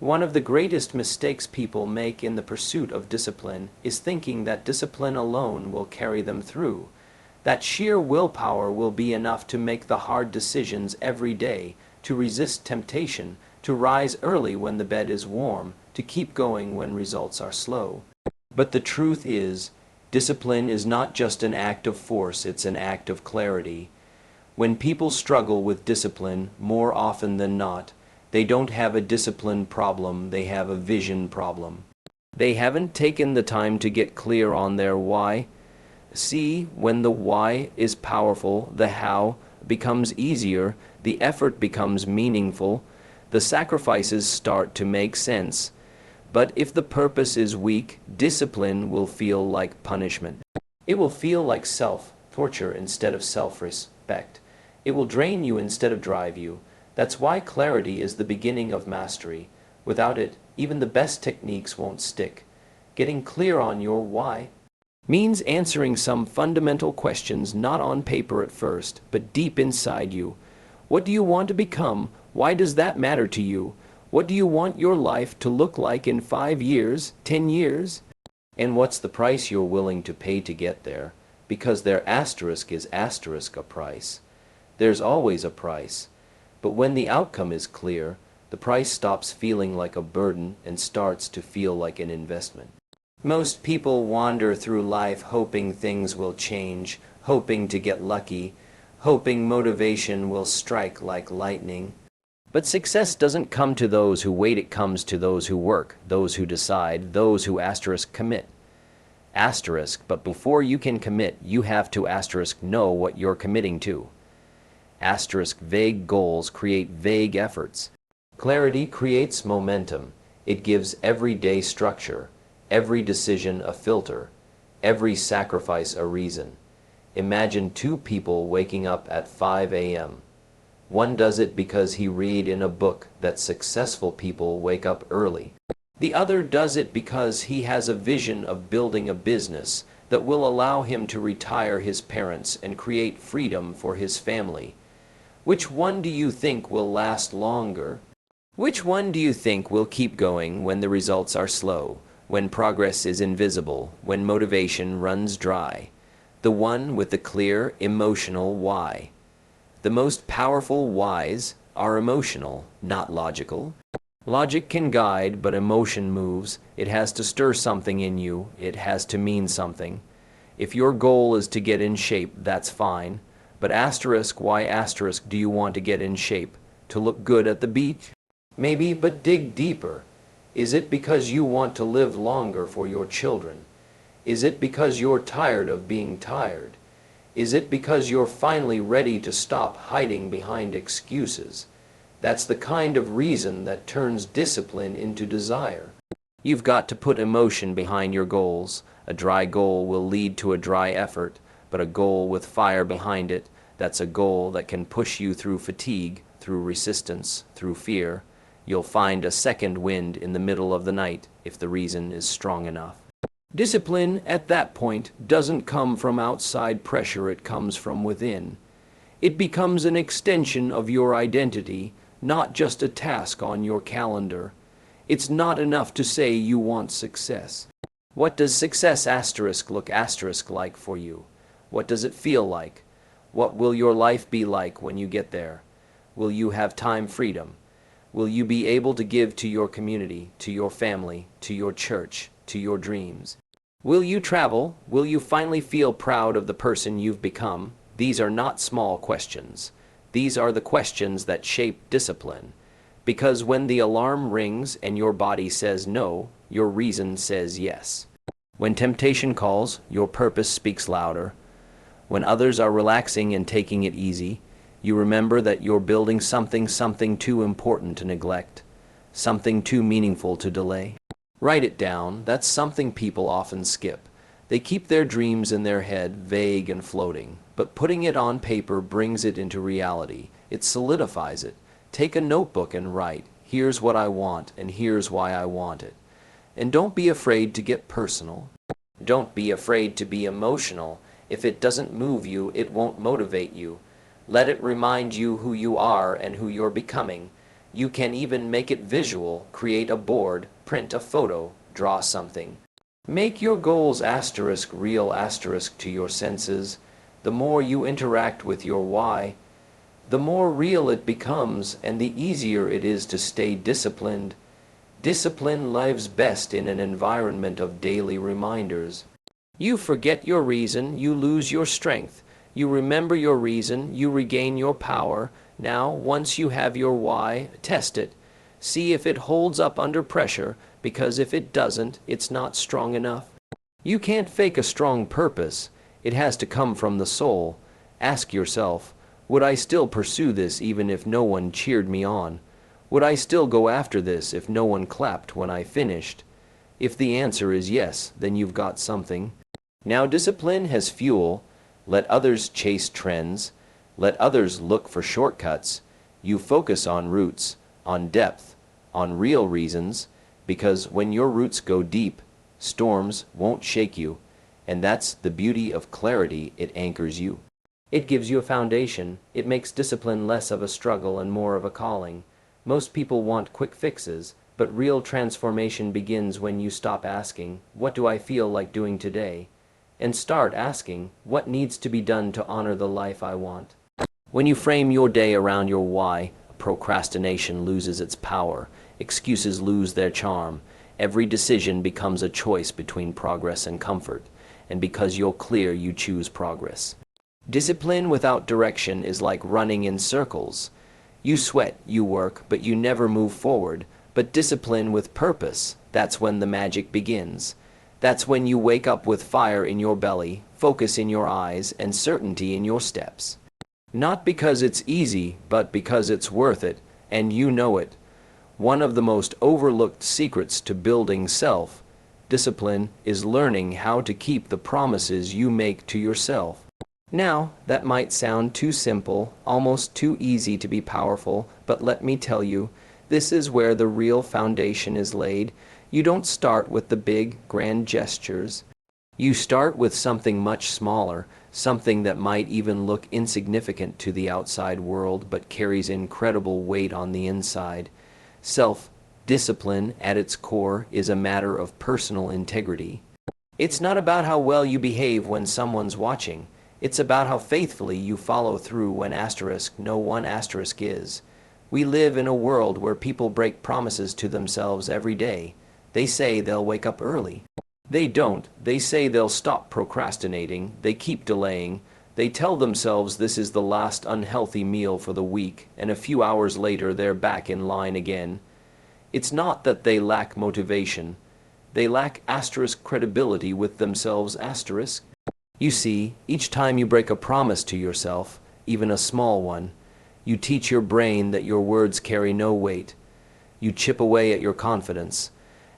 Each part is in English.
One of the greatest mistakes people make in the pursuit of discipline is thinking that discipline alone will carry them through, that sheer willpower will be enough to make the hard decisions every day, to resist temptation, to rise early when the bed is warm, to keep going when results are slow. But the truth is, discipline is not just an act of force, it's an act of clarity. When people struggle with discipline, more often than not, they don't have a discipline problem, they have a vision problem. They haven't taken the time to get clear on their why. See, when the why is powerful, the how becomes easier, the effort becomes meaningful, the sacrifices start to make sense. But if the purpose is weak, discipline will feel like punishment. It will feel like self-torture instead of self-respect. It will drain you instead of drive you. That's why clarity is the beginning of mastery. Without it, even the best techniques won't stick. Getting clear on your why means answering some fundamental questions not on paper at first, but deep inside you. What do you want to become? Why does that matter to you? What do you want your life to look like in 5 years, 10 years? And what's the price you're willing to pay to get there? Because their asterisk is asterisk a price. There's always a price. But when the outcome is clear, the price stops feeling like a burden and starts to feel like an investment. Most people wander through life hoping things will change, hoping to get lucky, hoping motivation will strike like lightning. But success doesn't come to those who wait, it comes to those who work, those who decide, those who commit. But before you can commit, you have to know what you're committing to. Vague goals create vague efforts. Clarity creates momentum. It gives every day structure, every decision a filter, every sacrifice a reason. Imagine 2 people waking up at 5 a.m. One does it because he read in a book that successful people wake up early. The other does it because he has a vision of building a business that will allow him to retire his parents and create freedom for his family. Which one do you think will last longer? Which one do you think will keep going when the results are slow, when progress is invisible, when motivation runs dry? The one with the clear, emotional why. The most powerful whys are emotional, not logical. Logic can guide, but emotion moves. It has to stir something in you. It has to mean something. If your goal is to get in shape, that's fine. But why do you want to get in shape? To look good at the beach? Maybe, but dig deeper. Is it because you want to live longer for your children? Is it because you're tired of being tired? Is it because you're finally ready to stop hiding behind excuses? That's the kind of reason that turns discipline into desire. You've got to put emotion behind your goals. A dry goal will lead to a dry effort, but a goal with fire behind it, that's a goal that can push you through fatigue, through resistance, through fear. You'll find a second wind in the middle of the night if the reason is strong enough. Discipline, at that point, doesn't come from outside pressure, it comes from within. It becomes an extension of your identity, not just a task on your calendar. It's not enough to say you want success. What does success look like for you? What does it feel like? What will your life be like when you get there? Will you have time freedom? Will you be able to give to your community, to your family, to your church, to your dreams? Will you travel? Will you finally feel proud of the person you've become? These are not small questions. These are the questions that shape discipline. Because when the alarm rings and your body says no, your reason says yes. When temptation calls, your purpose speaks louder. When others are relaxing and taking it easy, you remember that you're building something too important to neglect, something too meaningful to delay. Write it down. That's something people often skip. They keep their dreams in their head, vague and floating. But putting it on paper brings it into reality. It solidifies it. Take a notebook and write, here's what I want, and here's why I want it. And don't be afraid to get personal. Don't be afraid to be emotional. If it doesn't move you, it won't motivate you. Let it remind you who you are and who you're becoming. You can even make it visual, create a board, print a photo, draw something. Make your goals asterisk real asterisk to your senses. The more you interact with your why, the more real it becomes and the easier it is to stay disciplined. Discipline lives best in an environment of daily reminders. You forget your reason, you lose your strength. You remember your reason, you regain your power. Now, once you have your why, test it. See if it holds up under pressure, because if it doesn't, it's not strong enough. You can't fake a strong purpose. It has to come from the soul. Ask yourself, would I still pursue this even if no one cheered me on? Would I still go after this if no one clapped when I finished? If the answer is yes, then you've got something. Now discipline has fuel. Let others chase trends. Let others look for shortcuts. You focus on roots, on depth, on real reasons, because when your roots go deep, storms won't shake you, and that's the beauty of clarity. It anchors you. It gives you a foundation. It makes discipline less of a struggle and more of a calling. Most people want quick fixes, but real transformation begins when you stop asking, "What do I feel like doing today?" and start asking, "What needs to be done to honor the life I want?" When you frame your day around your why, procrastination loses its power, excuses lose their charm, every decision becomes a choice between progress and comfort, and because you're clear, you choose progress. Discipline without direction is like running in circles. You sweat, you work, but you never move forward. But discipline with purpose, that's when the magic begins. That's when you wake up with fire in your belly, focus in your eyes, and certainty in your steps. Not because it's easy, but because it's worth it, and you know it. One of the most overlooked secrets to building self-discipline is learning how to keep the promises you make to yourself. Now, that might sound too simple, almost too easy to be powerful, but let me tell you, this is where the real foundation is laid. You don't start with the big, grand gestures. You start with something much smaller, something that might even look insignificant to the outside world but carries incredible weight on the inside. Self-discipline, at its core, is a matter of personal integrity. It's not about how well you behave when someone's watching. It's about how faithfully you follow through when no one is. We live in a world where people break promises to themselves every day. They say they'll wake up early. They don't. They say they'll stop procrastinating. They keep delaying. They tell themselves this is the last unhealthy meal for the week, and a few hours later they're back in line again. It's not that they lack motivation. They lack credibility with themselves. You see, each time you break a promise to yourself, even a small one, you teach your brain that your words carry no weight. You chip away at your confidence,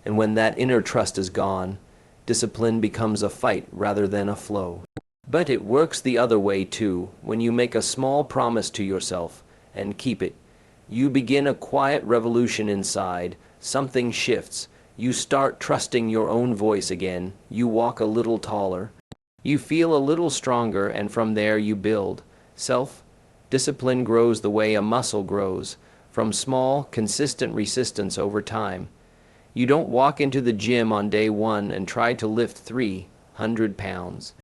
and when that inner trust is gone, discipline becomes a fight rather than a flow. But it works the other way too. When you make a small promise to yourself and keep it, you begin a quiet revolution inside. Something shifts. You start trusting your own voice again. You walk a little taller. You feel a little stronger, and from there you build. Self-discipline grows the way a muscle grows, from small, consistent resistance over time. You don't walk into the gym on day one and try to lift 300 pounds.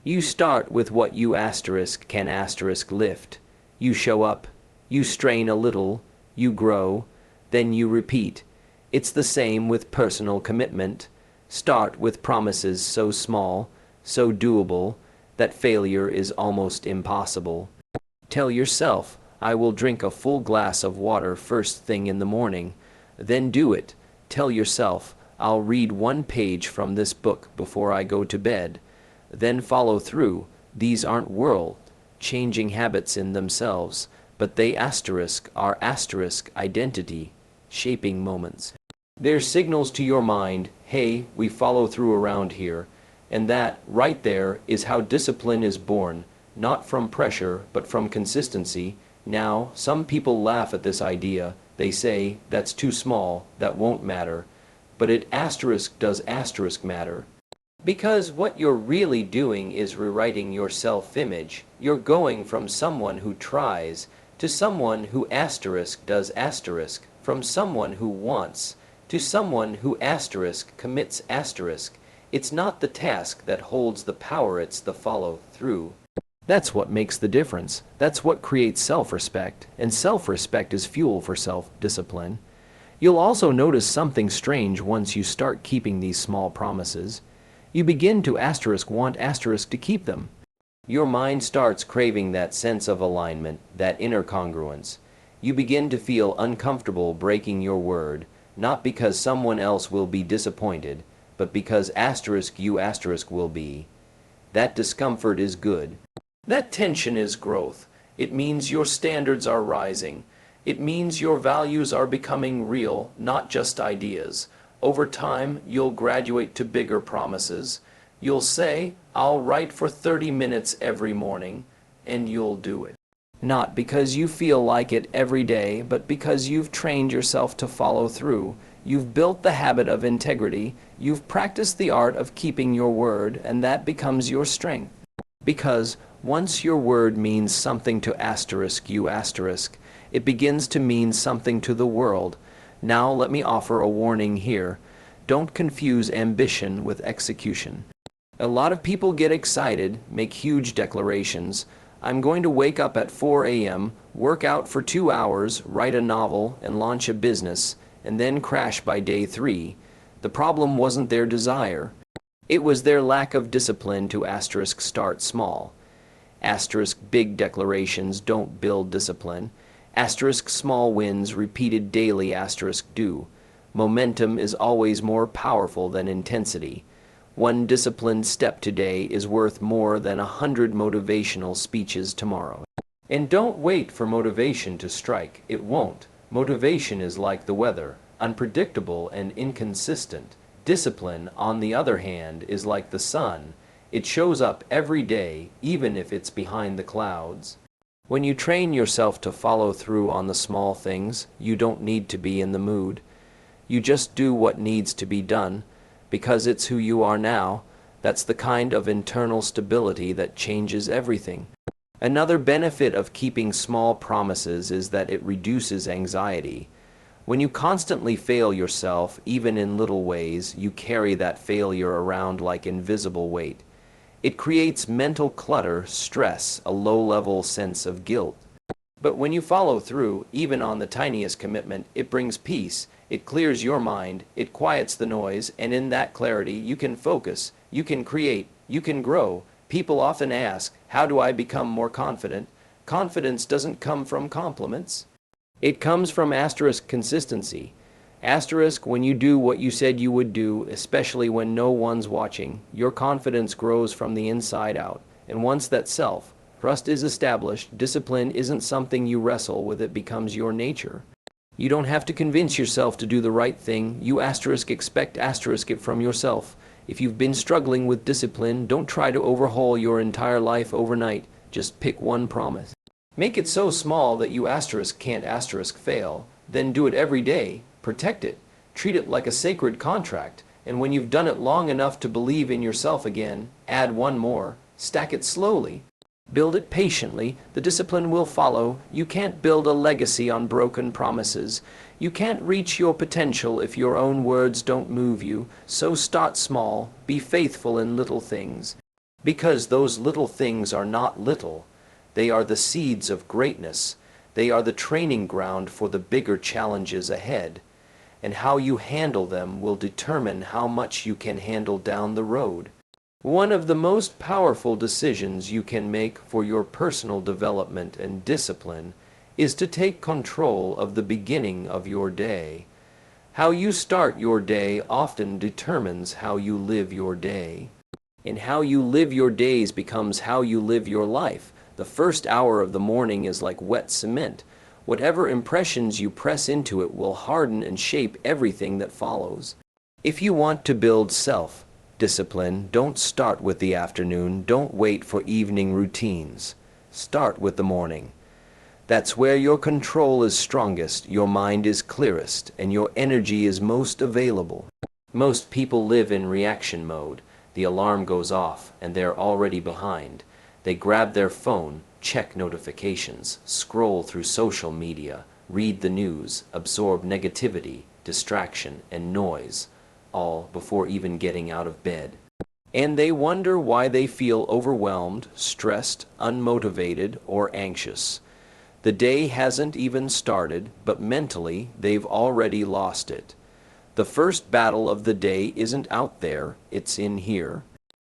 You start with what you can lift. You show up, you strain a little, you grow, then you repeat. It's the same with personal commitment. Start with promises so small, so doable, that failure is almost impossible. Tell yourself, I will drink a full glass of water first thing in the morning. Then do it. Tell yourself, I'll read one page from this book before I go to bed. Then follow through. These aren't world-changing habits in themselves, but they are identity-shaping moments. They're signals to your mind, hey, we follow through around here. And that, right there, is how discipline is born, not from pressure, but from consistency. Now, some people laugh at this idea. They say, that's too small, that won't matter. But it does matter. Because what you're really doing is rewriting your self-image. You're going from someone who tries To someone who asterisk does asterisk, from someone who wants, to someone who asterisk commits asterisk, it's not the task that holds the power, it's the follow through. That's what makes the difference. That's what creates self-respect, and self-respect is fuel for self-discipline. You'll also notice something strange once you start keeping these small promises. You begin to asterisk want asterisk to keep them. Your mind starts craving that sense of alignment, that inner congruence. You begin to feel uncomfortable breaking your word, not because someone else will be disappointed, but because asterisk you asterisk will be. That discomfort is good. That tension is growth. It means your standards are rising. It means your values are becoming real, not just ideas. Over time, you'll graduate to bigger promises. You'll say, I'll write for 30 minutes every morning, and you'll do it. Not because you feel like it every day, but because you've trained yourself to follow through. You've built the habit of integrity. You've practiced the art of keeping your word, and that becomes your strength. Because once your word means something to asterisk you asterisk, it begins to mean something to the world. Now let me offer a warning here. Don't confuse ambition with execution. A lot of people get excited, make huge declarations. I'm going to wake up at 4 a.m., work out for 2 hours, write a novel, and launch a business, and then crash by day 3. The problem wasn't their desire. It was their lack of discipline to asterisk start small. Asterisk big declarations don't build discipline. Asterisk small wins repeated daily asterisk do. Momentum is always more powerful than intensity. One disciplined step today is worth more than 100 motivational speeches tomorrow. And don't wait for motivation to strike. It won't. Motivation is like the weather, unpredictable and inconsistent. Discipline, on the other hand, is like the sun. It shows up every day, even if it's behind the clouds. When you train yourself to follow through on the small things, you don't need to be in the mood. You just do what needs to be done, because it's who you are now. That's the kind of internal stability that changes everything. Another benefit of keeping small promises is that it reduces anxiety. When you constantly fail yourself, even in little ways, you carry that failure around like invisible weight. It creates mental clutter, stress, a low-level sense of guilt. But when you follow through, even on the tiniest commitment, it brings peace. It clears your mind, it quiets the noise, and in that clarity you can focus, you can create, you can grow. People often ask, how do I become more confident? Confidence doesn't come from compliments. It comes from asterisk consistency. Asterisk when you do what you said you would do, especially when no one's watching. Your confidence grows from the inside out. And once that self-trust is established, discipline isn't something you wrestle with, it becomes your nature. You don't have to convince yourself to do the right thing. You asterisk expect asterisk it from yourself. If you've been struggling with discipline, don't try to overhaul your entire life overnight. Just pick one promise. Make it so small that you asterisk can't asterisk fail. Then do it every day. Protect it. Treat it like a sacred contract. And when you've done it long enough to believe in yourself again, add one more. Stack it slowly. Build it patiently. The discipline will follow. You can't build a legacy on broken promises. You can't reach your potential if your own words don't move you. So start small. Be faithful in little things. Because those little things are not little. They are the seeds of greatness. They are the training ground for the bigger challenges ahead. And how you handle them will determine how much you can handle down the road. One of the most powerful decisions you can make for your personal development and discipline is to take control of the beginning of your day. How you start your day often determines how you live your day. And how you live your days becomes how you live your life. The first hour of the morning is like wet cement. Whatever impressions you press into it will harden and shape everything that follows. If you want to build self-discipline, don't start with the afternoon. Don't wait for evening routines. Start with the morning. That's where your control is strongest, your mind is clearest, and your energy is most available. Most people live in reaction mode. The alarm goes off, and they're already behind. They grab their phone, check notifications, scroll through social media, read the news, absorb negativity, distraction, and noise, all before even getting out of bed. And they wonder why they feel overwhelmed, stressed, unmotivated, or anxious. The day hasn't even started, but mentally they've already lost it. The first battle of the day isn't out there, it's in here.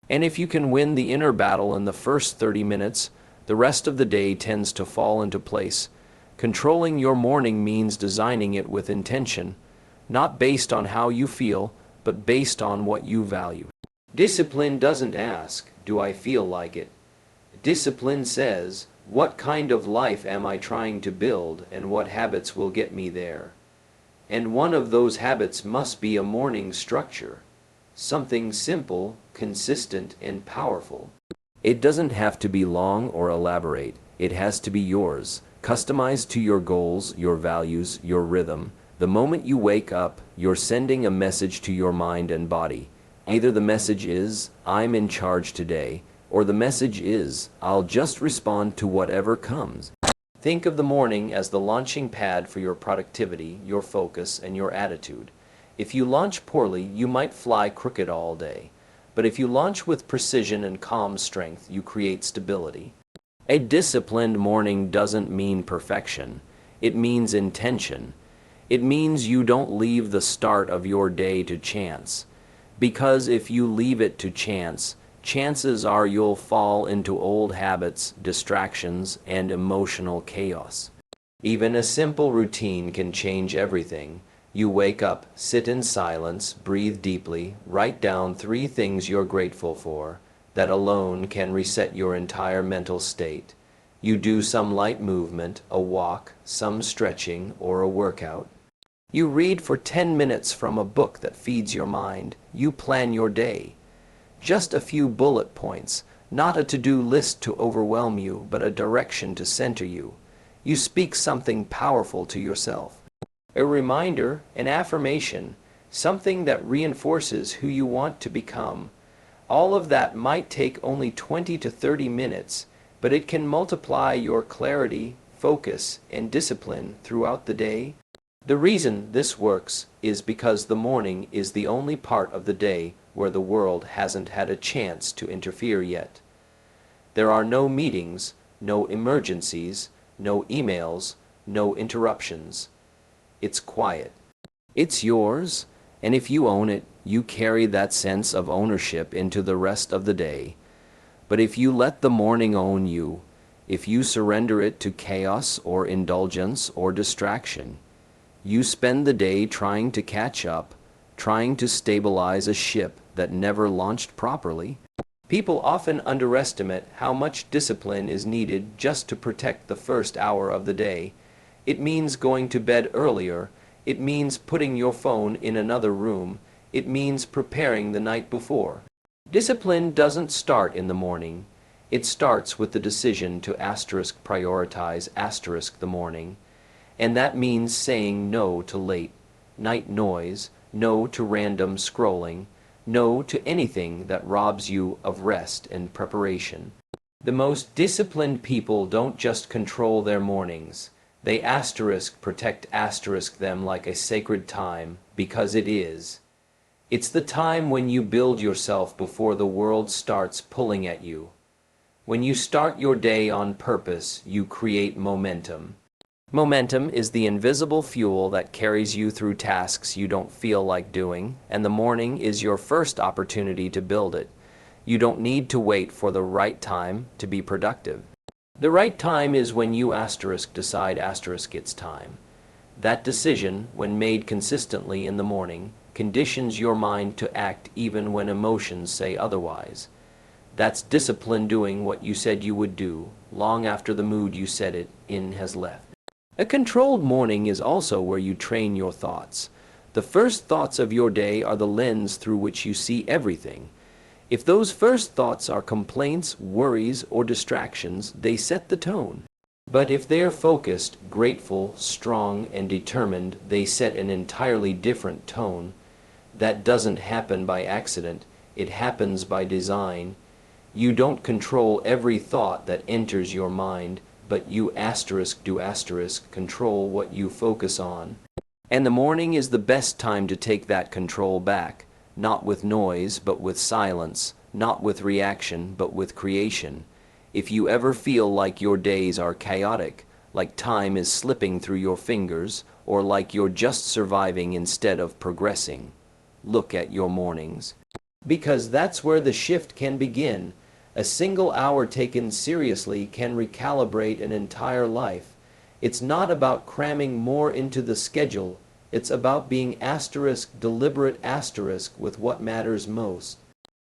And if you can win the inner battle in the first 30 minutes, the rest of the day tends to fall into place. Controlling your morning means designing it with intention, not based on how you feel, but based on what you value. Discipline doesn't ask, do I feel like it? Discipline says, what kind of life am I trying to build and what habits will get me there? And one of those habits must be a morning structure. Something simple, consistent, and powerful. It doesn't have to be long or elaborate. It has to be yours, customized to your goals, your values, your rhythm. The moment you wake up, you're sending a message to your mind and body. Either the message is, I'm in charge today, or the message is, I'll just respond to whatever comes. Think of the morning as the launching pad for your productivity, your focus, and your attitude. If you launch poorly, you might fly crooked all day. But if you launch with precision and calm strength, you create stability. A disciplined morning doesn't mean perfection. It means intention. It means you don't leave the start of your day to chance. Because if you leave it to chance, chances are you'll fall into old habits, distractions, and emotional chaos. Even a simple routine can change everything. You wake up, sit in silence, breathe deeply, write down 3 things you're grateful for. That alone can reset your entire mental state. You do some light movement, a walk, some stretching, or a workout. You read for 10 minutes from a book that feeds your mind. You plan your day. Just a few bullet points, not a to-do list to overwhelm you, but a direction to center you. You speak something powerful to yourself. A reminder, an affirmation, something that reinforces who you want to become. All of that might take only 20 to 30 minutes, but it can multiply your clarity, focus, and discipline throughout the day. The reason this works is because the morning is the only part of the day where the world hasn't had a chance to interfere yet. There are no meetings, no emergencies, no emails, no interruptions. It's quiet. It's yours, and if you own it, you carry that sense of ownership into the rest of the day. But if you let the morning own you, if you surrender it to chaos or indulgence or distraction, you spend the day trying to catch up, trying to stabilize a ship that never launched properly. People often underestimate how much discipline is needed just to protect the first hour of the day. It means going to bed earlier. It means putting your phone in another room. It means preparing the night before. Discipline doesn't start in the morning. It starts with the decision to prioritize the morning. And that means saying no to late night noise, no to random scrolling, no to anything that robs you of rest and preparation. The most disciplined people don't just control their mornings. They protect them like a sacred time, because it is. It's the time when you build yourself before the world starts pulling at you. When you start your day on purpose, you create momentum. Momentum is the invisible fuel that carries you through tasks you don't feel like doing, and the morning is your first opportunity to build it. You don't need to wait for the right time to be productive. The right time is when you decide it's time. That decision, when made consistently in the morning, conditions your mind to act even when emotions say otherwise. That's discipline doing what you said you would do, long after the mood you said it in has left. A controlled morning is also where you train your thoughts. The first thoughts of your day are the lens through which you see everything. If those first thoughts are complaints, worries, or distractions, they set the tone. But if they're focused, grateful, strong, and determined, they set an entirely different tone. That doesn't happen by accident. It happens by design. You don't control every thought that enters your mind, but you control what you focus on. And the morning is the best time to take that control back, not with noise, but with silence, not with reaction, but with creation. If you ever feel like your days are chaotic, like time is slipping through your fingers, or like you're just surviving instead of progressing, look at your mornings. Because that's where the shift can begin. A single hour taken seriously can recalibrate an entire life. It's not about cramming more into the schedule. It's about being deliberate with what matters most.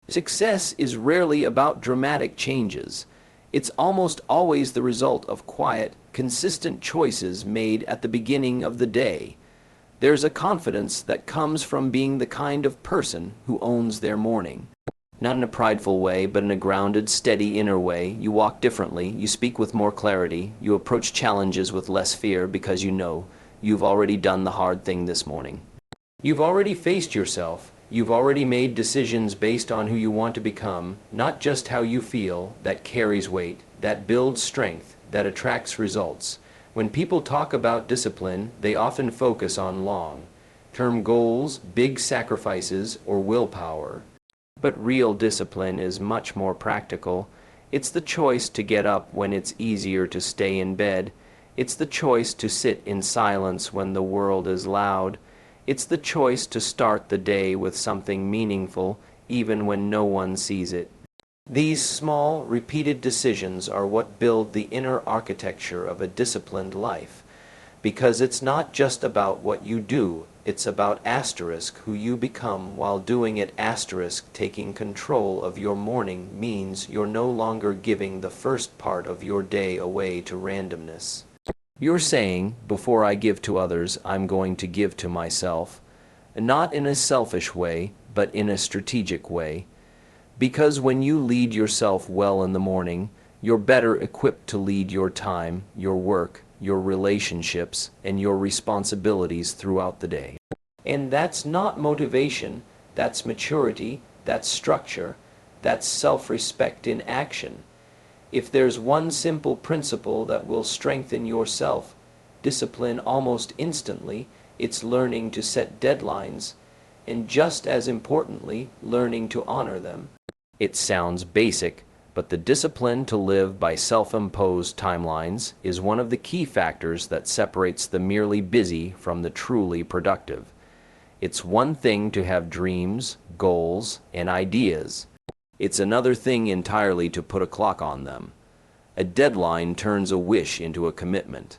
Success is rarely about dramatic changes. It's almost always the result of quiet, consistent choices made at the beginning of the day. There's a confidence that comes from being the kind of person who owns their morning. Not in a prideful way, but in a grounded, steady inner way. You walk differently, you speak with more clarity, you approach challenges with less fear because you know you've already done the hard thing this morning. You've already faced yourself. You've already made decisions based on who you want to become, not just how you feel. That carries weight, that builds strength, that attracts results. When people talk about discipline, they often focus on long-term goals, big sacrifices, or willpower. But real discipline is much more practical. It's the choice to get up when it's easier to stay in bed. It's the choice to sit in silence when the world is loud. It's the choice to start the day with something meaningful, even when no one sees it. These small, repeated decisions are what build the inner architecture of a disciplined life. Because it's not just about what you do, it's about who you become while doing it. Taking control of your morning means you're no longer giving the first part of your day away to randomness. You're saying, before I give to others, I'm going to give to myself. Not in a selfish way, but in a strategic way. Because when you lead yourself well in the morning, you're better equipped to lead your time, your work, your relationships, and your responsibilities throughout the day. And that's not motivation, that's maturity, that's structure, that's self-respect in action. If there's one simple principle that will strengthen your self-discipline almost instantly, it's learning to set deadlines, and just as importantly, learning to honor them. It sounds basic, but the discipline to live by self-imposed timelines is one of the key factors that separates the merely busy from the truly productive. It's one thing to have dreams, goals, and ideas. It's another thing entirely to put a clock on them. A deadline turns a wish into a commitment.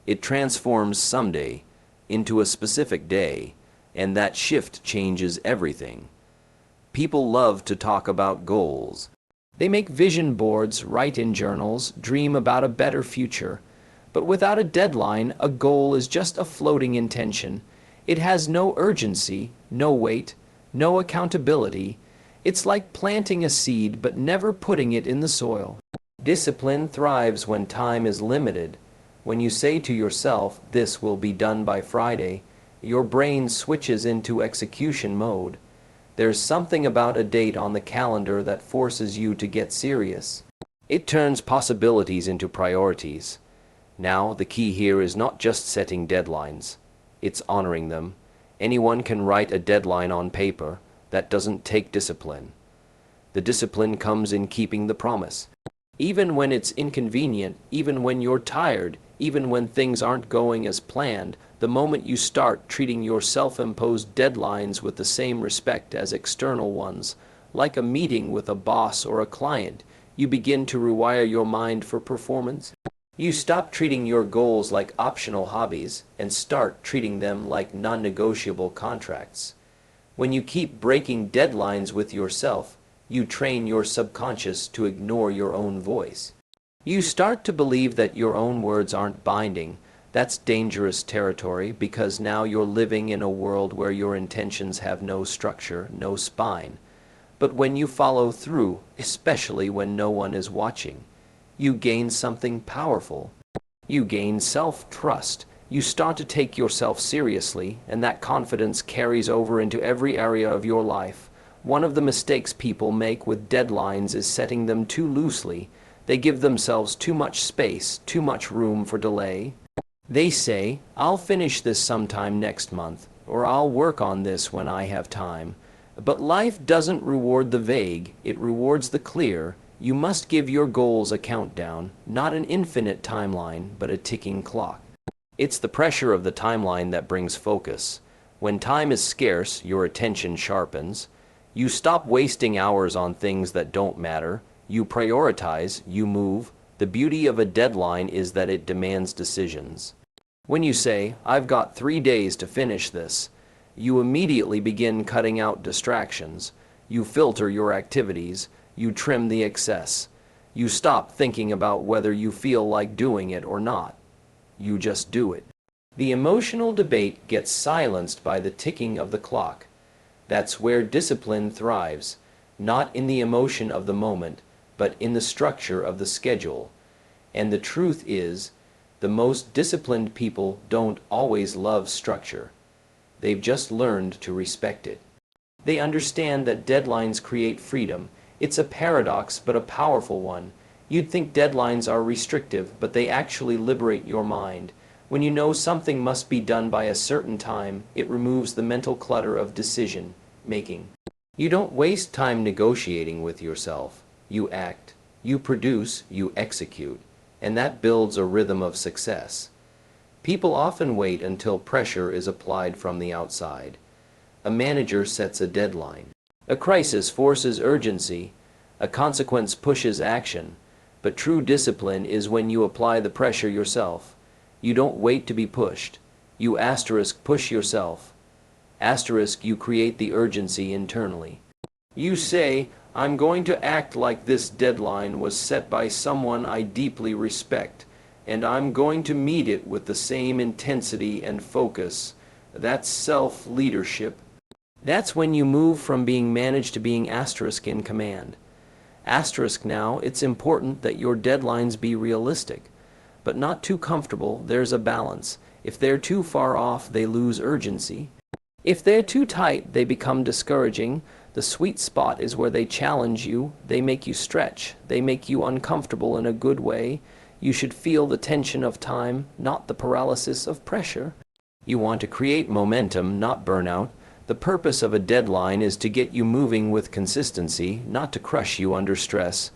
It transforms someday into a specific day, and that shift changes everything. People love to talk about goals. They make vision boards, write in journals, dream about a better future. But without a deadline, a goal is just a floating intention. It has no urgency, no weight, no accountability. It's like planting a seed but never putting it in the soil. Discipline thrives when time is limited. When you say to yourself, "This will be done by Friday," your brain switches into execution mode. There's something about a date on the calendar that forces you to get serious. It turns possibilities into priorities. Now, the key here is not just setting deadlines. It's honoring them. Anyone can write a deadline on paper. That doesn't take discipline. The discipline comes in keeping the promise. Even when it's inconvenient, even when you're tired, even when things aren't going as planned, the moment you start treating your self-imposed deadlines with the same respect as external ones, like a meeting with a boss or a client, you begin to rewire your mind for performance. You stop treating your goals like optional hobbies and start treating them like non-negotiable contracts. When you keep breaking deadlines with yourself, you train your subconscious to ignore your own voice. You start to believe that your own words aren't binding. That's dangerous territory because now you're living in a world where your intentions have no structure, no spine. But when you follow through, especially when no one is watching, you gain something powerful. You gain self-trust. You start to take yourself seriously, and that confidence carries over into every area of your life. One of the mistakes people make with deadlines is setting them too loosely. They give themselves too much space, too much room for delay. They say, I'll finish this sometime next month, or I'll work on this when I have time. But life doesn't reward the vague, it rewards the clear. You must give your goals a countdown, not an infinite timeline, but a ticking clock. It's the pressure of the timeline that brings focus. When time is scarce, your attention sharpens. You stop wasting hours on things that don't matter. You prioritize, you move. The beauty of a deadline is that it demands decisions. When you say, I've got 3 days to finish this, you immediately begin cutting out distractions. You filter your activities. You trim the excess. You stop thinking about whether you feel like doing it or not. You just do it. The emotional debate gets silenced by the ticking of the clock. That's where discipline thrives, not in the emotion of the moment, but in the structure of the schedule. And the truth is, the most disciplined people don't always love structure. They've just learned to respect it. They understand that deadlines create freedom. It's a paradox, but a powerful one. You'd think deadlines are restrictive, but they actually liberate your mind. When you know something must be done by a certain time, it removes the mental clutter of decision making. You don't waste time negotiating with yourself. You act, you produce, you execute, and that builds a rhythm of success. People often wait until pressure is applied from the outside. A manager sets a deadline. A crisis forces urgency. A consequence pushes action. But true discipline is when you apply the pressure yourself. You don't wait to be pushed. You push yourself. You create the urgency internally. You say, I'm going to act like this deadline was set by someone I deeply respect, and I'm going to meet it with the same intensity and focus. That's self-leadership. That's when you move from being managed to being in command. Now, it's important that your deadlines be realistic, but not too comfortable. There's a balance. If they're too far off, they lose urgency. If they're too tight, they become discouraging. The sweet spot is where they challenge you, they make you stretch, they make you uncomfortable in a good way. You should feel the tension of time, not the paralysis of pressure. You want to create momentum, not burnout. The purpose of a deadline is to get you moving with consistency, not to crush you under stress.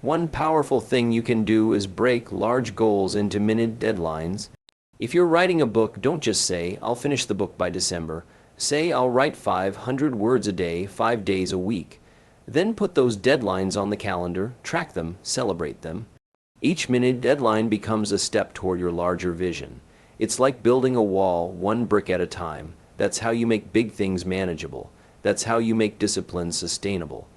One powerful thing you can do is break large goals into minute deadlines. If you're writing a book, don't just say, I'll finish the book by December. Say, I'll write 500 words a day, 5 days a week. Then put those deadlines on the calendar, track them, celebrate them. Each minute deadline becomes a step toward your larger vision. It's like building a wall, one brick at a time. That's how you make big things manageable. That's how you make discipline sustainable.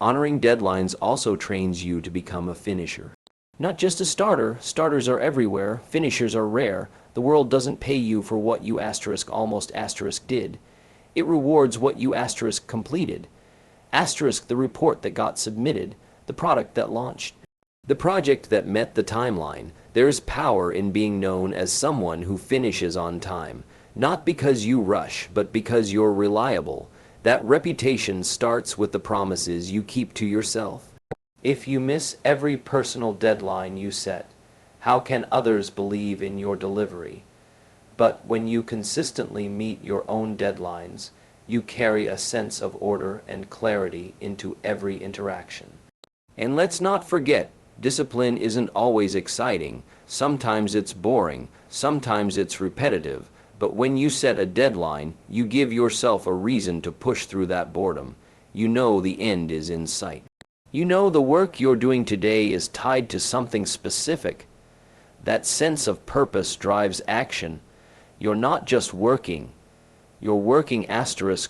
Honoring deadlines also trains you to become a finisher. Not just a starter. Starters are everywhere. Finishers are rare. The world doesn't pay you for what you almost did. It rewards what you completed. The report that got submitted. The product that launched. The project that met the timeline. There's power in being known as someone who finishes on time. Not because you rush, but because you're reliable. That reputation starts with the promises you keep to yourself. If you miss every personal deadline you set, how can others believe in your delivery? But when you consistently meet your own deadlines, you carry a sense of order and clarity into every interaction. And let's not forget, discipline isn't always exciting. Sometimes it's boring, sometimes it's repetitive. But when you set a deadline, you give yourself a reason to push through that boredom. You know the end is in sight. You know the work you're doing today is tied to something specific. That sense of purpose drives action. You're not just working. You're working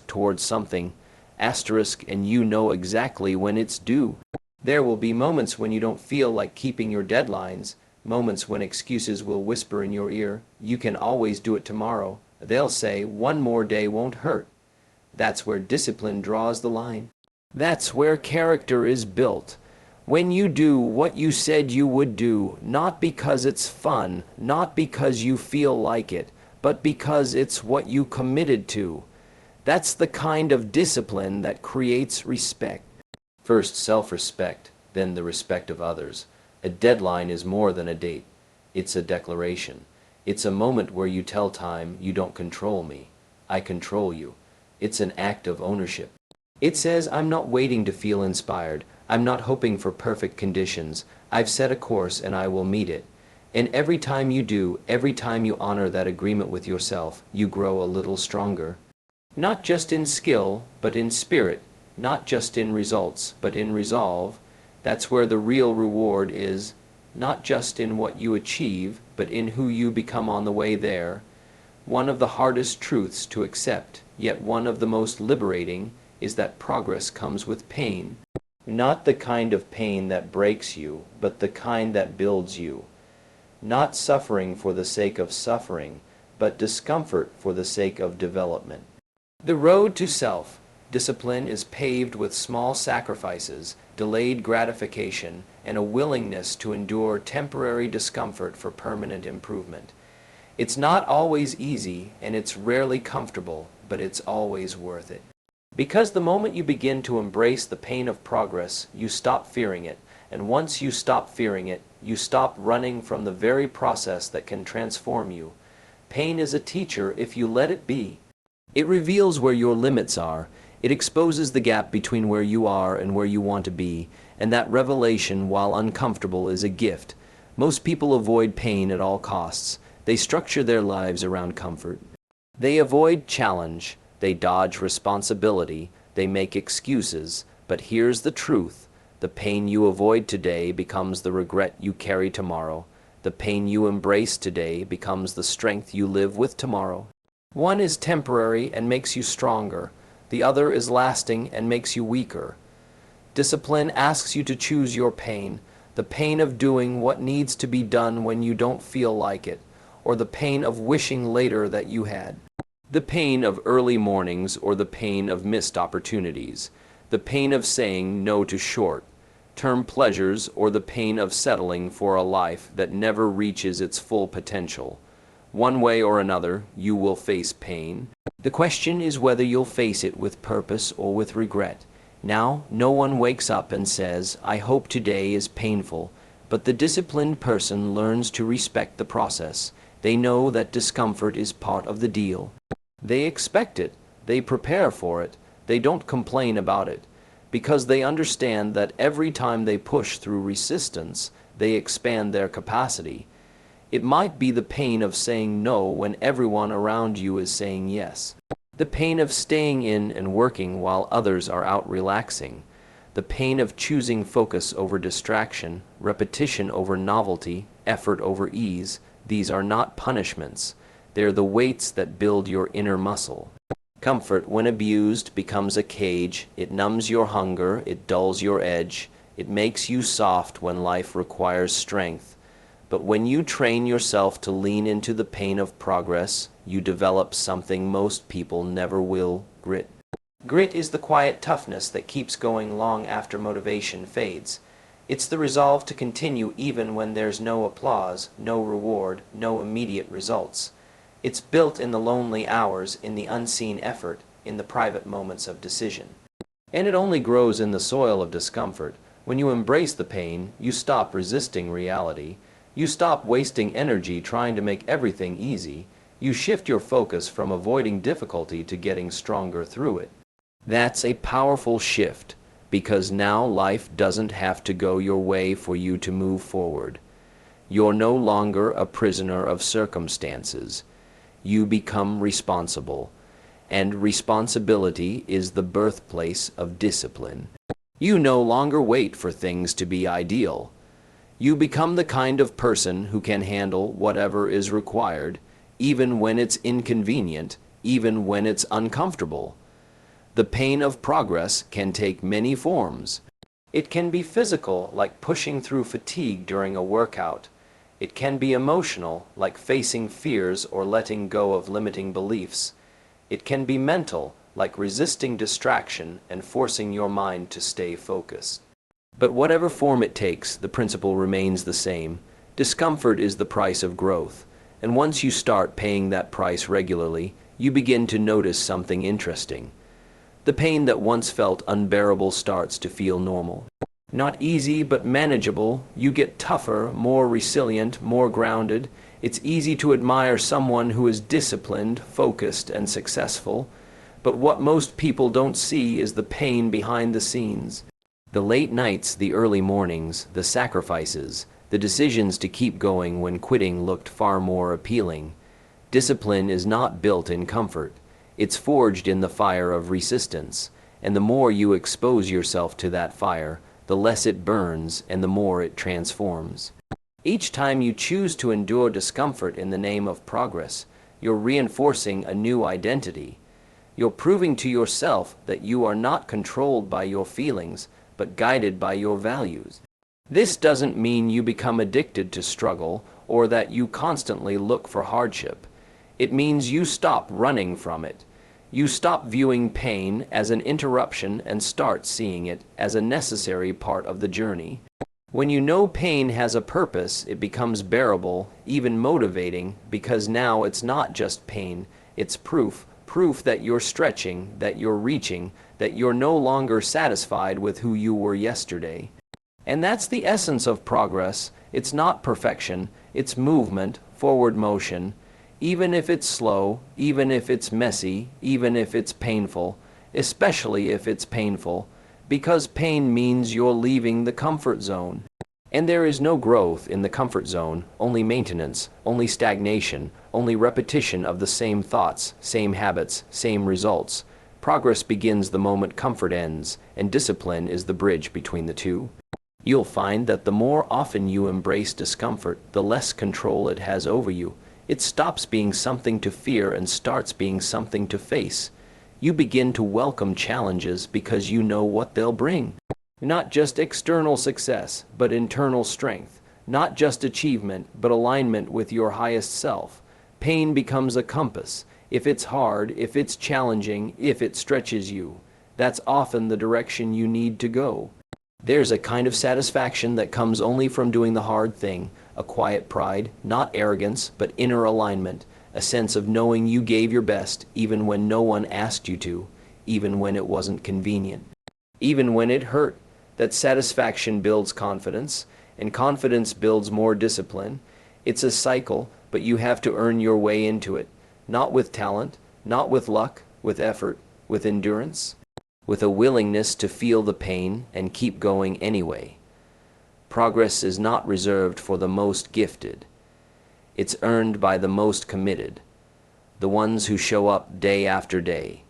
towards something, and you know exactly when it's due. There will be moments when you don't feel like keeping your deadlines. Moments when excuses will whisper in your ear, you can always do it tomorrow. They'll say, one more day won't hurt. That's where discipline draws the line. That's where character is built. When you do what you said you would do, not because it's fun, not because you feel like it, but because it's what you committed to. That's the kind of discipline that creates respect. First self-respect, then the respect of others. A deadline is more than a date. It's a declaration. It's a moment where you tell time, you don't control me. I control you. It's an act of ownership. It says, I'm not waiting to feel inspired. I'm not hoping for perfect conditions. I've set a course and I will meet it. And every time you do, every time you honor that agreement with yourself, you grow a little stronger. Not just in skill, but in spirit. Not just in results, but in resolve. That's where the real reward is. Not just in what you achieve, but in who you become on the way there. One of the hardest truths to accept, yet one of the most liberating, is that progress comes with pain. Not the kind of pain that breaks you, but the kind that builds you. Not suffering for the sake of suffering, but discomfort for the sake of development. The road to self-discipline is paved with small sacrifices, delayed gratification, and a willingness to endure temporary discomfort for permanent improvement. It's not always easy, and it's rarely comfortable, but it's always worth it. Because the moment you begin to embrace the pain of progress, you stop fearing it, and once you stop fearing it, you stop running from the very process that can transform you. Pain is a teacher if you let it be. It reveals where your limits are. It exposes the gap between where you are and where you want to be, and that revelation, while uncomfortable, is a gift. Most people avoid pain at all costs. They structure their lives around comfort. They avoid challenge. They dodge responsibility. They make excuses. But here's the truth. The pain you avoid today becomes the regret you carry tomorrow. The pain you embrace today becomes the strength you live with tomorrow. One is temporary and makes you stronger. The other is lasting and makes you weaker. Discipline asks you to choose your pain, the pain of doing what needs to be done when you don't feel like it, or the pain of wishing later that you had. The pain of early mornings or the pain of missed opportunities. The pain of saying no to short-term pleasures or the pain of settling for a life that never reaches its full potential. One way or another, you will face pain. The question is whether you'll face it with purpose or with regret. Now, no one wakes up and says, I hope today is painful, but the disciplined person learns to respect the process. They know that discomfort is part of the deal. They expect it. They prepare for it. They don't complain about it, because they understand that every time they push through resistance, they expand their capacity. It might be the pain of saying no when everyone around you is saying yes. The pain of staying in and working while others are out relaxing. The pain of choosing focus over distraction, repetition over novelty, effort over ease. These are not punishments. They're the weights that build your inner muscle. Comfort, when abused, becomes a cage. It numbs your hunger. It dulls your edge. It makes you soft when life requires strength. But when you train yourself to lean into the pain of progress, you develop something most people never will: grit. Grit is the quiet toughness that keeps going long after motivation fades. It's the resolve to continue even when there's no applause, no reward, no immediate results. It's built in the lonely hours, in the unseen effort, in the private moments of decision. And it only grows in the soil of discomfort. When you embrace the pain, you stop resisting reality. You stop wasting energy trying to make everything easy. You shift your focus from avoiding difficulty to getting stronger through it. That's a powerful shift, because now life doesn't have to go your way for you to move forward. You're no longer a prisoner of circumstances. You become responsible, and responsibility is the birthplace of discipline. You no longer wait for things to be ideal. You become the kind of person who can handle whatever is required, even when it's inconvenient, even when it's uncomfortable. The pain of progress can take many forms. It can be physical, like pushing through fatigue during a workout. It can be emotional, like facing fears or letting go of limiting beliefs. It can be mental, like resisting distraction and forcing your mind to stay focused. But whatever form it takes, the principle remains the same. Discomfort is the price of growth, and once you start paying that price regularly, you begin to notice something interesting. The pain that once felt unbearable starts to feel normal. Not easy, but manageable. You get tougher, more resilient, more grounded. It's easy to admire someone who is disciplined, focused, and successful. But what most people don't see is the pain behind the scenes. The late nights, the early mornings, the sacrifices, the decisions to keep going when quitting looked far more appealing. Discipline is not built in comfort. It's forged in the fire of resistance. And the more you expose yourself to that fire, the less it burns and the more it transforms. Each time you choose to endure discomfort in the name of progress, you're reinforcing a new identity. You're proving to yourself that you are not controlled by your feelings, but guided by your values. This doesn't mean you become addicted to struggle or that you constantly look for hardship. It means you stop running from it. You stop viewing pain as an interruption and start seeing it as a necessary part of the journey. When you know pain has a purpose, it becomes bearable, even motivating, because now it's not just pain, it's proof that you're stretching, that you're reaching, that you're no longer satisfied with who you were yesterday. And that's the essence of progress. It's not perfection, it's movement, forward motion. Even if it's slow, even if it's messy, even if it's painful, especially if it's painful, because pain means you're leaving the comfort zone. And there is no growth in the comfort zone, only maintenance, only stagnation, only repetition of the same thoughts, same habits, same results. Progress begins the moment comfort ends, and discipline is the bridge between the two. You'll find that the more often you embrace discomfort, the less control it has over you. It stops being something to fear and starts being something to face. You begin to welcome challenges because you know what they'll bring. Not just external success, but internal strength. Not just achievement, but alignment with your highest self. Pain becomes a compass. If it's hard, if it's challenging, if it stretches you, that's often the direction you need to go. There's a kind of satisfaction that comes only from doing the hard thing, a quiet pride, not arrogance, but inner alignment, a sense of knowing you gave your best even when no one asked you to, even when it wasn't convenient, even when it hurt. That satisfaction builds confidence, and confidence builds more discipline. It's a cycle, but you have to earn your way into it, not with talent, not with luck, with effort, with endurance, with a willingness to feel the pain and keep going anyway. Progress is not reserved for the most gifted. It's earned by the most committed, the ones who show up day after day,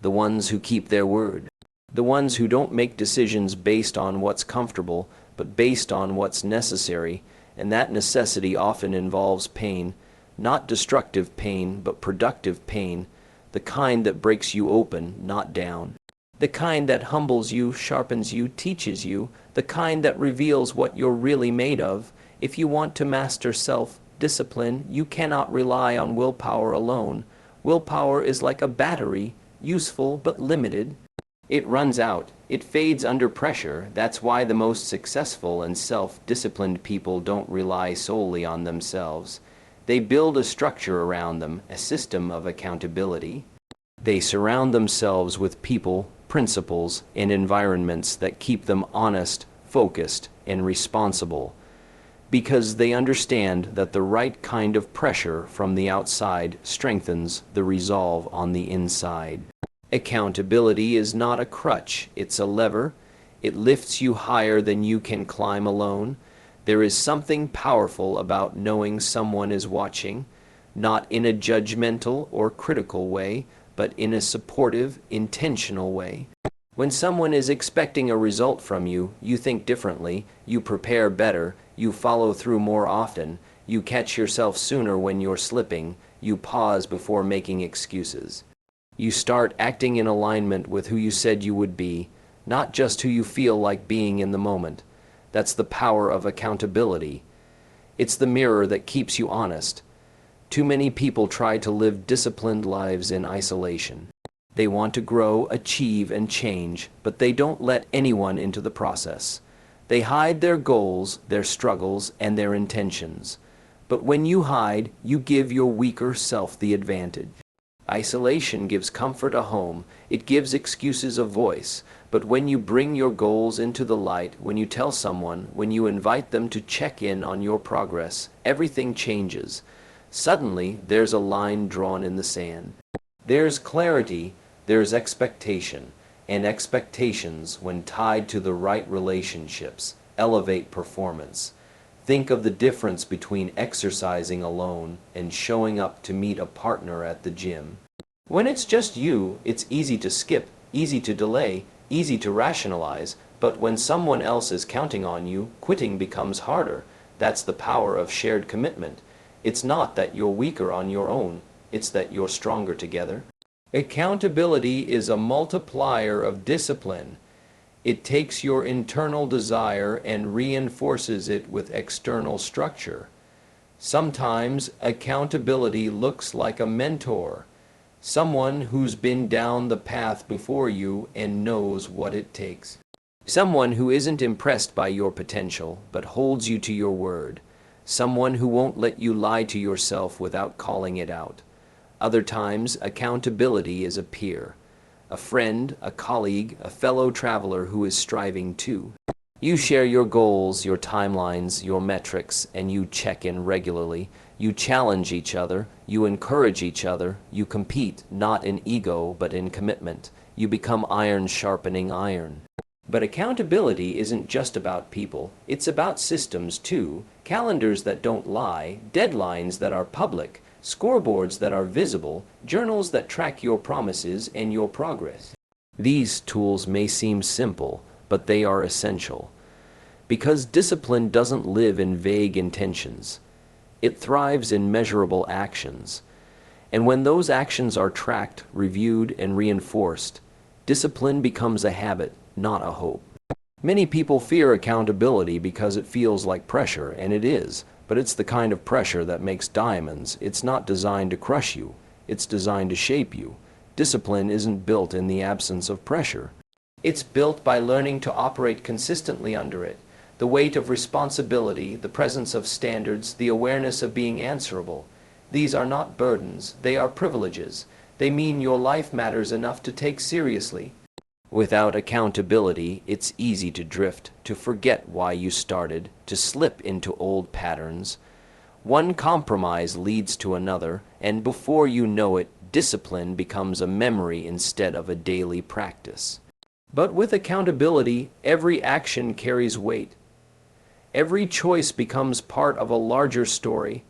the ones who keep their word, the ones who don't make decisions based on what's comfortable, but based on what's necessary, and that necessity often involves pain, not destructive pain, but productive pain, the kind that breaks you open, not down. The kind that humbles you, sharpens you, teaches you, the kind that reveals what you're really made of. If you want to master self-discipline, you cannot rely on willpower alone. Willpower is like a battery, useful but limited. It runs out. It fades under pressure. That's why the most successful and self-disciplined people don't rely solely on themselves. They build a structure around them, a system of accountability. They surround themselves with people, principles, and environments that keep them honest, focused, and responsible, because they understand that the right kind of pressure from the outside strengthens the resolve on the inside. Accountability is not a crutch, it's a lever. It lifts you higher than you can climb alone. There is something powerful about knowing someone is watching, not in a judgmental or critical way, but in a supportive, intentional way. When someone is expecting a result from you, you think differently, you prepare better, you follow through more often, you catch yourself sooner when you're slipping, you pause before making excuses. You start acting in alignment with who you said you would be, not just who you feel like being in the moment. That's the power of accountability. It's the mirror that keeps you honest. Too many people try to live disciplined lives in isolation. They want to grow, achieve, and change, but they don't let anyone into the process. They hide their goals, their struggles, and their intentions. But when you hide, you give your weaker self the advantage. Isolation gives comfort a home, it gives excuses a voice, but when you bring your goals into the light, when you tell someone, when you invite them to check in on your progress, everything changes. Suddenly, there's a line drawn in the sand. There's clarity, there's expectation, and expectations, when tied to the right relationships, elevate performance. Think of the difference between exercising alone and showing up to meet a partner at the gym. When it's just you, it's easy to skip, easy to delay, easy to rationalize, but when someone else is counting on you, quitting becomes harder. That's the power of shared commitment. It's not that you're weaker on your own, it's that you're stronger together. Accountability is a multiplier of discipline. It takes your internal desire and reinforces it with external structure. Sometimes accountability looks like a mentor, someone who's been down the path before you and knows what it takes. Someone who isn't impressed by your potential, but holds you to your word. Someone who won't let you lie to yourself without calling it out. Other times, accountability is a peer. A friend, a colleague, a fellow traveler who is striving too. You share your goals, your timelines, your metrics, and you check in regularly. You challenge each other, you encourage each other, you compete, not in ego, but in commitment. You become iron sharpening iron. But accountability isn't just about people, it's about systems too. Calendars that don't lie, deadlines that are public, scoreboards that are visible, journals that track your promises and your progress. These tools may seem simple, but they are essential. Because discipline doesn't live in vague intentions. It thrives in measurable actions. And when those actions are tracked, reviewed, and reinforced, discipline becomes a habit, not a hope. Many people fear accountability because it feels like pressure, and it is. But it's the kind of pressure that makes diamonds. It's not designed to crush you. It's designed to shape you. Discipline isn't built in the absence of pressure. It's built by learning to operate consistently under it. The weight of responsibility, the presence of standards, the awareness of being answerable. These are not burdens. They are privileges. They mean your life matters enough to take seriously. Without accountability, it's easy to drift, to forget why you started, to slip into old patterns. One compromise leads to another, and before you know it, discipline becomes a memory instead of a daily practice. But with accountability, every action carries weight. Every choice becomes part of a larger story.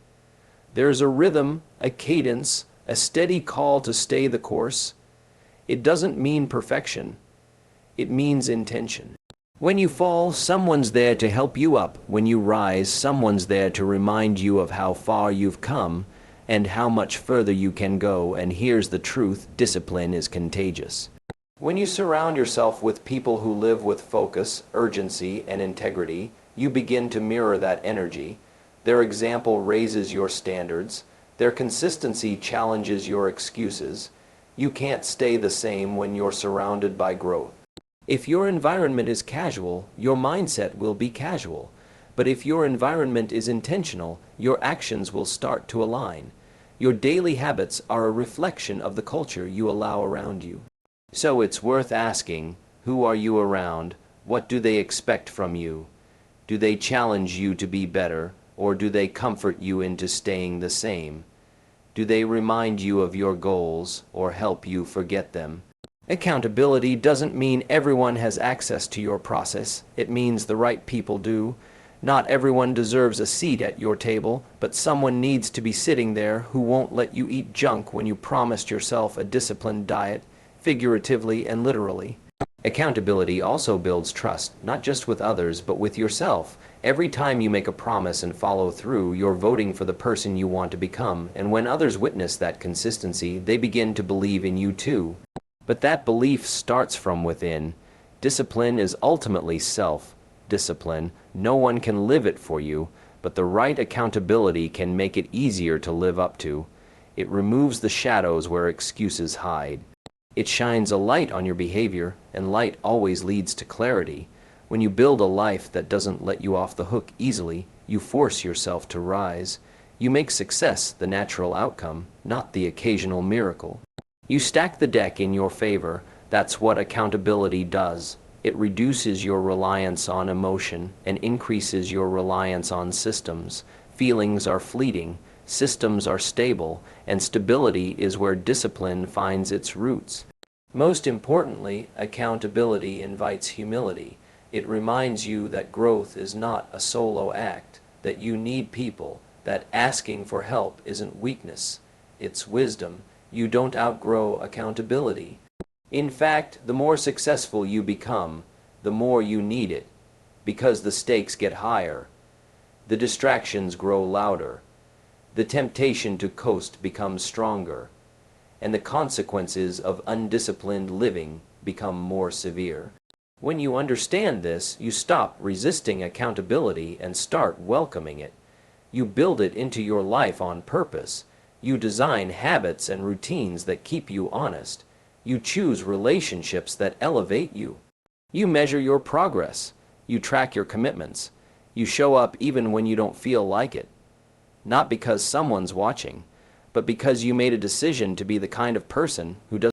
There's a rhythm, a cadence, a steady call to stay the course. It doesn't mean perfection. It means intention. When you fall, someone's there to help you up. When you rise, someone's there to remind you of how far you've come and how much further you can go. And here's the truth, discipline is contagious. When you surround yourself with people who live with focus, urgency, and integrity, you begin to mirror that energy. Their example raises your standards. Their consistency challenges your excuses. You can't stay the same when you're surrounded by growth. If your environment is casual, your mindset will be casual. But if your environment is intentional, your actions will start to align. Your daily habits are a reflection of the culture you allow around you. So it's worth asking, who are you around? What do they expect from you? Do they challenge you to be better, or do they comfort you into staying the same? Do they remind you of your goals, or help you forget them? Accountability doesn't mean everyone has access to your process. It means the right people do. Not everyone deserves a seat at your table, but someone needs to be sitting there who won't let you eat junk when you promised yourself a disciplined diet, figuratively and literally. Accountability also builds trust, not just with others, but with yourself. Every time you make a promise and follow through, you're voting for the person you want to become, and when others witness that consistency, they begin to believe in you too. But that belief starts from within. Discipline is ultimately self-discipline. No one can live it for you, but the right accountability can make it easier to live up to. It removes the shadows where excuses hide. It shines a light on your behavior, and light always leads to clarity. When you build a life that doesn't let you off the hook easily, you force yourself to rise. You make success the natural outcome, not the occasional miracle. You stack the deck in your favor. That's what accountability does. It reduces your reliance on emotion and increases your reliance on systems. Feelings are fleeting, systems are stable, and stability is where discipline finds its roots. Most importantly, accountability invites humility. It reminds you that growth is not a solo act, that you need people, that asking for help isn't weakness, it's wisdom. You don't outgrow accountability. In fact, the more successful you become, the more you need it, because the stakes get higher, the distractions grow louder, the temptation to coast becomes stronger, and the consequences of undisciplined living become more severe. When you understand this, you stop resisting accountability and start welcoming it. You build it into your life on purpose. You design habits and routines that keep you honest. You choose relationships that elevate you. You measure your progress. You track your commitments. You show up even when you don't feel like it. Not because someone's watching, but because you made a decision to be the kind of person who doesn't